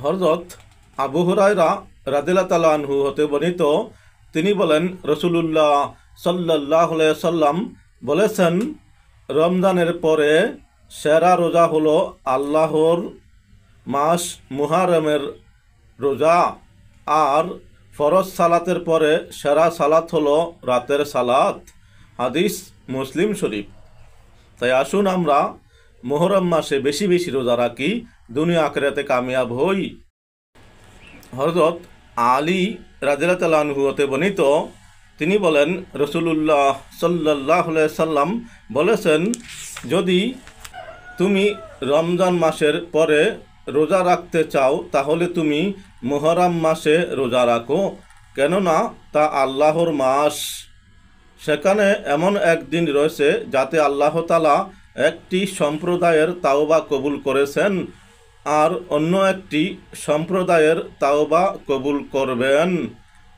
হযরত আবু হুরায়রা রাদিয়াল্লাহু তাআলা আনহু হতে বর্ণিত, তিনি বলেন, রাসূলুল্লাহ সাল্লাল্লাহু আলাইহি ওয়াসাল্লাম বলেছেন, রমজানের পরে সেরা রোজা হলো আল্লাহর মাস মুহররমের রোজা, আর ফরজ সালাতের পরে সেরা সালাত হলো রাতের সালাত। হাদিস মুসলিম শরীফ। তাই আসুন আমরা মুহররম মাসে বেশি বেশি রোজা রাখি, দুনিয়া আখিরাতে কামিয়াব হই। হযরত আলী রাদিয়াল্লাহু তাআলা আনহু হতে বর্ণিত, তিনি বলেন, রাসূলুল্লাহ সাল্লাল্লাহু আলাইহি সাল্লাম বলেছেন, যদি তুমি রমজান মাসের পরে রোজা রাখতে চাও তাহলে তুমি মুহররম মাসে রোজা রাখো, কেননা তা আল্লাহর মাস। সেখানে এমন একদিন রয়েছে যাতে আল্লাহ তাআলা একটি সম্প্রদায়ের তাওবা কবুল করেছেন আর অন্য একটি সম্প্রদায়ের তাওবা কবুল করবেন।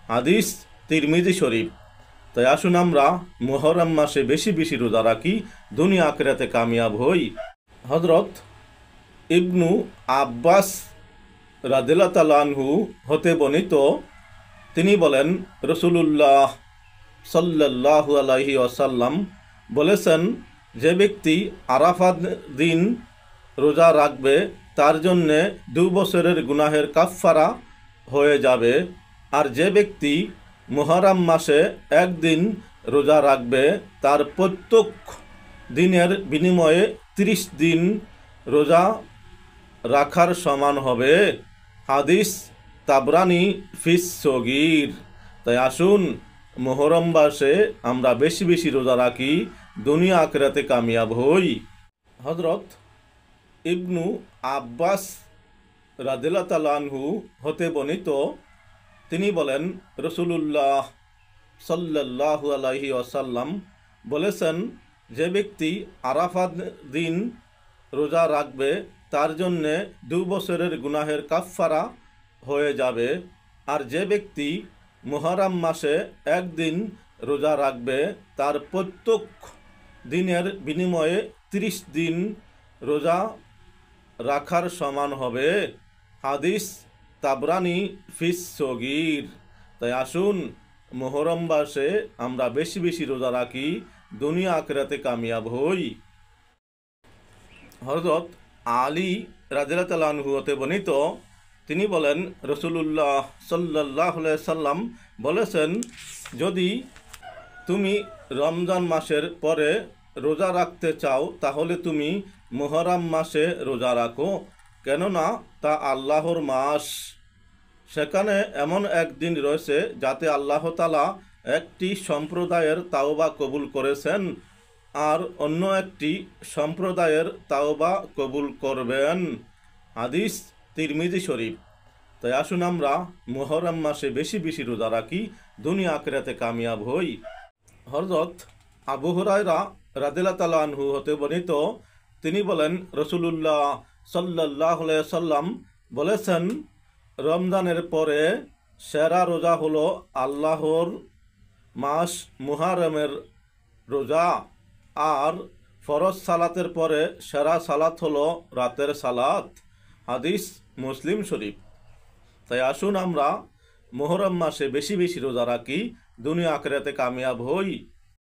হাদিস তিরমিজি শরীফ। তাই আসুন আমরা মুহররম মাসে বেশি বেশি রোজা রাখি, দুনিয়া আখিরাতে কামিয়াব হই। হযরত ইবনু আব্বাস রাদিয়াল্লাহু তাআলা আনহু হতে বর্ণিত, তিনি বলেন, রাসূলুল্লাহ সাল্লাল্লাহু আলাইহি ওয়াসাল্লাম বলেছেন, যে ব্যক্তি আরাফাত দিন রোজা রাখবে তার জন্যে 2 বছরের গুনাহের কাফফারা হয়ে যাবে, আর যে ব্যক্তি মুহররম মাসে একদিন রোজা রাখবে তার প্রত্যেক দিনের বিনিময়ে 30 দিন রোজা রাখার সমান হবে। হাদিস তাবরানি ফিস সগীর। তাই আসুন মুহররম মাসে আমরা বেশি বেশি রোজা রাখি, দুনিয়া আখিরাতে কামিয়াব হই। হযরত ইবনু আব্বাস রাদিয়াল্লাহু তাআলা আনহু হতে বর্ণিত, তিনি বলেন, রাসূলুল্লাহ সাল্লাল্লাহু আলাইহি ওয়াসাল্লাম বলেছেন, যে ব্যক্তি আরাফাত দিন রোজা রাখবে তার জন্যে 2 বছরের গুনাহের কাফফারা হয়ে যাবে, আর যে ব্যক্তি মুহররম মাসে একদিন রোজা রাখবে তার প্রত্যেক দিনের বিনিময়ে 30 দিন রোজা রাখার সমান হবে। হাদিস তাবরানি ফিস সগীর। তাই আসুন মুহররম মাসে আমরা বেশি বেশি রোজা রাখি, দুনিয়া আখিরাতে কামিয়াব হই। হযরত আলী রাদিয়াল্লাহু তাআলা আনহু হতে বর্ণিত, তিনি বলেন, রাসূলুল্লাহ সাল্লাল্লাহু আলাইহি সাল্লাম বলেছেন, যদি তুমি রমজান মাসের পরে রোজা রাখতে চাও তাহলে তুমি মুহররম মাসে রোজা রাখো, কেননা তা আল্লাহর মাস। সেখানে এমন একদিন রয়েছে যাতে আল্লাহ তাআলা একটি সম্প্রদায়ের তাওবা কবুল করেছেন আর অন্য একটি সম্প্রদায়ের তাওবা কবুল করবেন। হাদিস তিরমিজি শরীফ। তাই আসুন আমরা মুহররম মাসে বেশি বেশি রোজা রাখি, দুনিয়া আখিরাতে কামিয়াব হই। হযরত আবু হুরায়রা রাদিয়াল্লাহু তাআলা আনহু হতে বর্ণিত, তিনি বলেন, রাসূলুল্লাহ সাল্লাল্লাহু আলাইহি ওয়াসাল্লাম বলেছেন, রমজানের পরে সেরা রোজা হলো আল্লাহর মাস মুহররমের রোজা, আর ফরজ সালাতের পরে সেরা সালাত হলো রাতের সালাত। হাদিস মুসলিম শরীফ। তাই আসুন আমরা মুহররম মাসে বেশি বেশি রোজা রাখি, দুনিয়া আখিরাতে কামিয়াব হই।